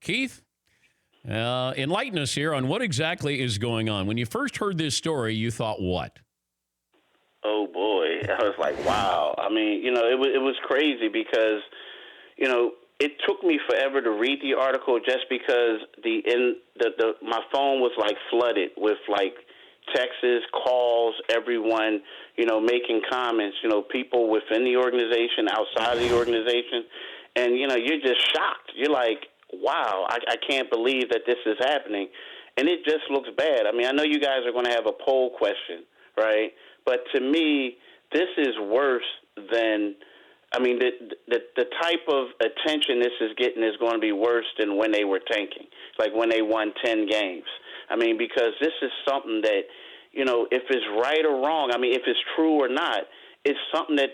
Keith, enlighten us here on what exactly is going on. When you first heard this story, you thought what? Oh boy, I was like, wow. I mean, it was crazy because, it took me forever to read the article just because my phone was like flooded with like texts, calls, everyone, making comments, people within the organization, outside of the organization, and you're just shocked. You're like, wow, I can't believe that this is happening, and it just looks bad. I mean, I know you guys are going to have a poll question, right? But to me, this is worse than. I mean, the type of attention this is getting is going to be worse than when they were tanking, like when they won 10 games. I mean, because this is something that, if it's right or wrong, I mean, if it's true or not, it's something that,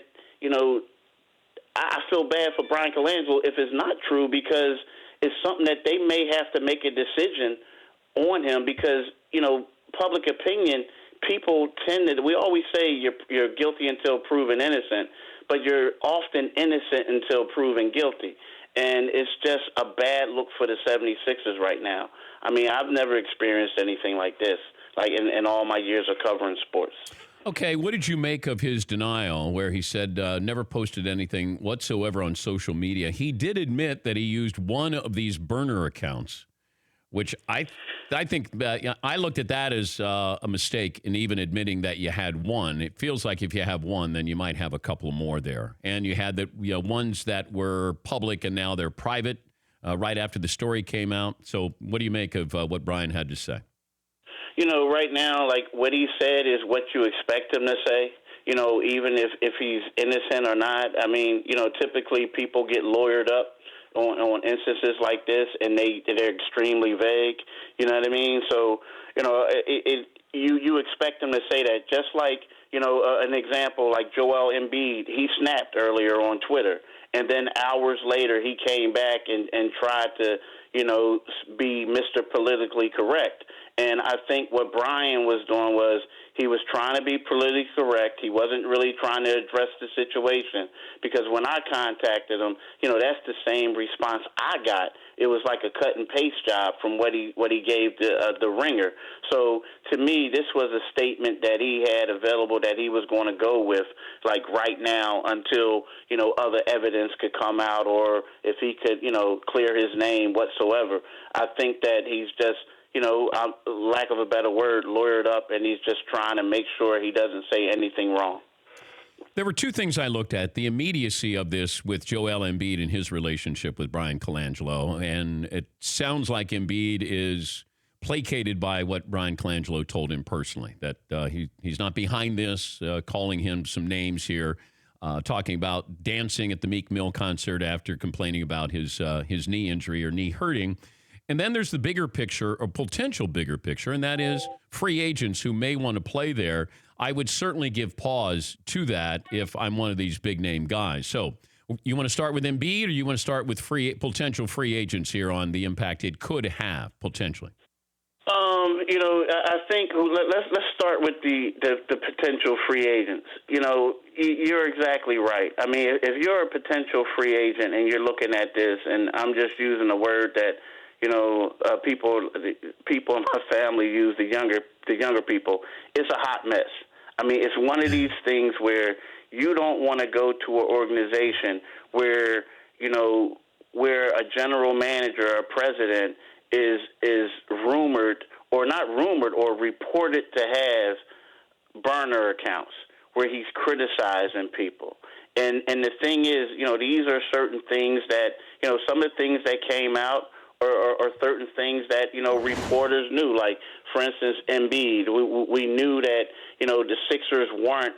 I feel bad for Bryan Colangelo if it's not true because it's something that they may have to make a decision on him because, public opinion, people tend to, we always say you're guilty until proven innocent, but you're often innocent until proven guilty. And it's just a bad look for the 76ers right now. I mean, I've never experienced anything like this, like in all my years of covering sports. Okay, what did you make of his denial where he said never posted anything whatsoever on social media? He did admit that he used one of these burner accounts, which I think that I looked at that as a mistake in even admitting that you had one. It feels like if you have one, then you might have a couple more there. And you had ones that were public and now they're private right after the story came out. So what do you make of what Bryan had to say? Right now, like what he said is what you expect him to say. Even if he's innocent or not. I mean, typically people get lawyered up on instances like this, and they're extremely vague. You know what I mean? So, you expect them to say that. Just like, an example like Joel Embiid, he snapped earlier on Twitter, and then hours later he came back and tried to, be Mr. Politically Correct. And I think what Bryan was doing was he was trying to be politically correct. He wasn't really trying to address the situation because when I contacted him, that's the same response I got. It was like a cut and paste job from what he gave the Ringer. So to me, this was a statement that he had available that he was going to go with, like right now until other evidence could come out or if he could clear his name whatsoever. I think that he's just. Lack of a better word, lawyered up, and he's just trying to make sure he doesn't say anything wrong. There were two things I looked at. The immediacy of this with Joel Embiid and his relationship with Bryan Colangelo, and it sounds like Embiid is placated by what Bryan Colangelo told him personally, that he's not behind this, calling him some names here, talking about dancing at the Meek Mill concert after complaining about his knee injury or knee hurting. And then there's the bigger picture, or potential bigger picture, and that is free agents who may want to play there. I would certainly give pause to that if I'm one of these big-name guys. So you want to start with Embiid, or you want to start with potential free agents here on the impact it could have, potentially? I think let's start with the potential free agents. You're exactly right. I mean, if you're a potential free agent and you're looking at this, and I'm just using a word that people in my family use, the younger people. It's a hot mess. I mean, it's one of these things where you don't want to go to an organization where where a general manager or president is rumored or not rumored or reported to have burner accounts where he's criticizing people. And the thing is, these are certain things that some of the things that came out. Or certain things that, reporters knew. Like, for instance, Embiid. We knew that, the Sixers weren't,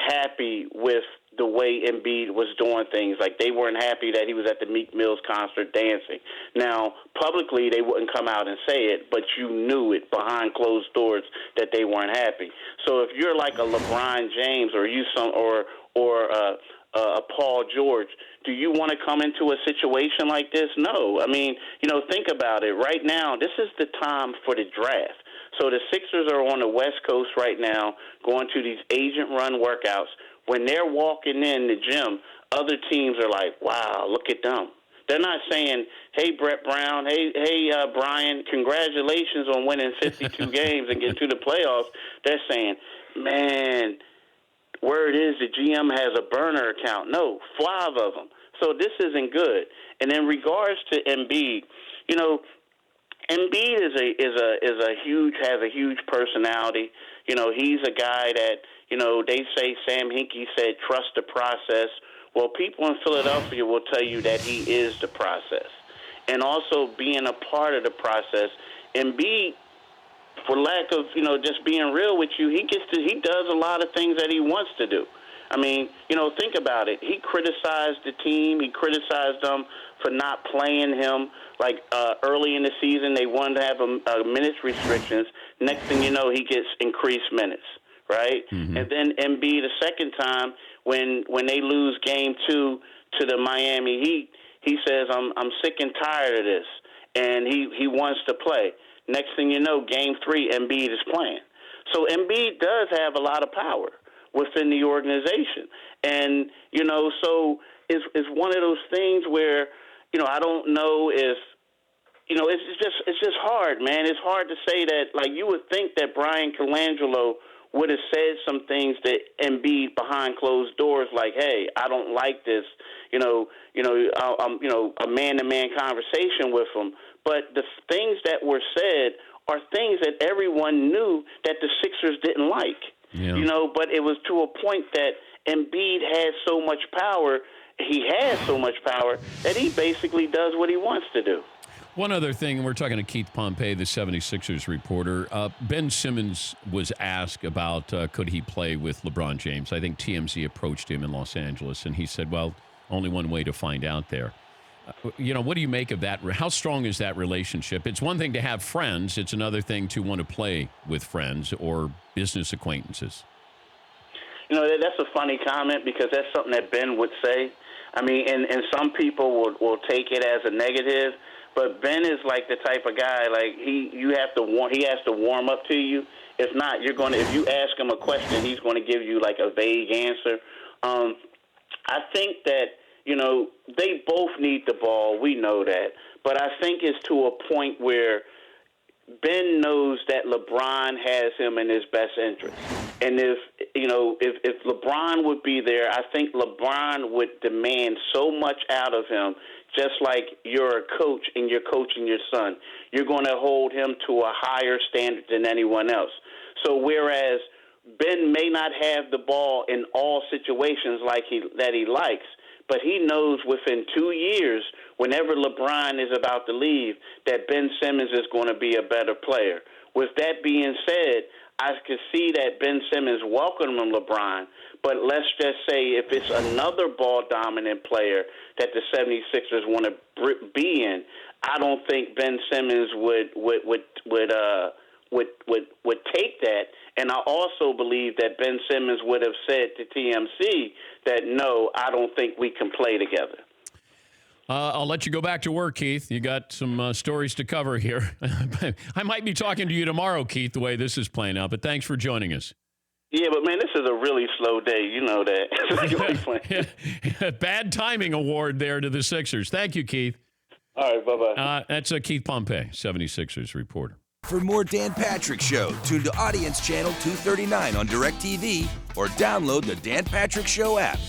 happy with the way Embiid was doing things. Like, they weren't happy that he was at the Meek Mill's concert dancing. Now, publicly, they wouldn't come out and say it, but you knew it behind closed doors that they weren't happy. So if you're like a LeBron James or a Paul George, do you want to come into a situation like this? No. I mean, think about it. Right now, this is the time for the draft. So the Sixers are on the West Coast right now going to these agent-run workouts. When they're walking in the gym, other teams are like, wow, look at them. They're not saying, "Hey, Brett Brown, hey, Brian, congratulations on winning 52 games and getting to the playoffs." They're saying, "Man, word is the GM has a burner account." No, 5 of them. So this isn't good. And in regards to Embiid, you know, Embiid has a huge personality. You know, he's a guy that, you know, they say Sam Hinkie said trust the process. Well, people in Philadelphia will tell you that he is the process. And also being a part of the process, Embiid, for lack of, you know, just being real with you, he does a lot of things that he wants to do. I mean, you know, think about it. He criticized the team. He criticized them for not playing him. Like early in the season, they wanted to have a minutes restrictions. Next thing you know, he gets increased minutes, right? Mm-hmm. And then Embiid, the second time, when they lose Game 2 to the Miami Heat, he says, I'm sick and tired of this, and he wants to play. Next thing you know, Game 3, Embiid is playing. So Embiid does have a lot of power within the organization. And, you know, so it's one of those things where, you know, I don't know if, you know, it's just hard, man. It's hard to say that, like, you would think that Bryan Colangelo would have said some things that Embiid behind closed doors, like, "Hey, I don't like this," you know, a man-to-man conversation with him. But the things that were said are things that everyone knew that the Sixers didn't like. Yeah. You know, but it was to a point that Embiid had so much power, that he basically does what he wants to do. One other thing, we're talking to Keith Pompey, the 76ers reporter. Ben Simmons was asked about could he play with LeBron James. I think TMZ approached him in Los Angeles, and he said, well, only one way to find out there. You know, what do you make of that? How strong is that relationship? It's one thing to have friends. It's another thing to want to play with friends or business acquaintances. You know, that's a funny comment because that's something that Ben would say. I mean, and some people will take it as a negative, but Ben is like the type of guy, like he has to warm up to you. If not, if you ask him a question, he's going to give you like a vague answer. I think that, you know, they both need the ball. We know that. But I think it's to a point where Ben knows that LeBron has him in his best interest. And if LeBron would be there, I think LeBron would demand so much out of him, just like you're a coach and you're coaching your son. You're going to hold him to a higher standard than anyone else. So whereas Ben may not have the ball in all situations that he likes, but he knows within 2 years, whenever LeBron is about to leave, that Ben Simmons is going to be a better player. With that being said, I could see that Ben Simmons welcoming LeBron, but let's just say if it's another ball-dominant player that the 76ers want to be in, I don't think Ben Simmons would take that. And I also believe that Ben Simmons would have said to TMZ that, no, I don't think we can play together. I'll let you go back to work, Keith. You got some stories to cover here. I might be talking to you tomorrow, Keith, the way this is playing out, but thanks for joining us. Yeah, but, man, this is a really slow day. You know that. Bad timing award there to the Sixers. Thank you, Keith. All right, bye-bye. That's Keith Pompey, 76ers reporter. For more Dan Patrick Show, tune to Audience Channel 239 on DirecTV or download the Dan Patrick Show app.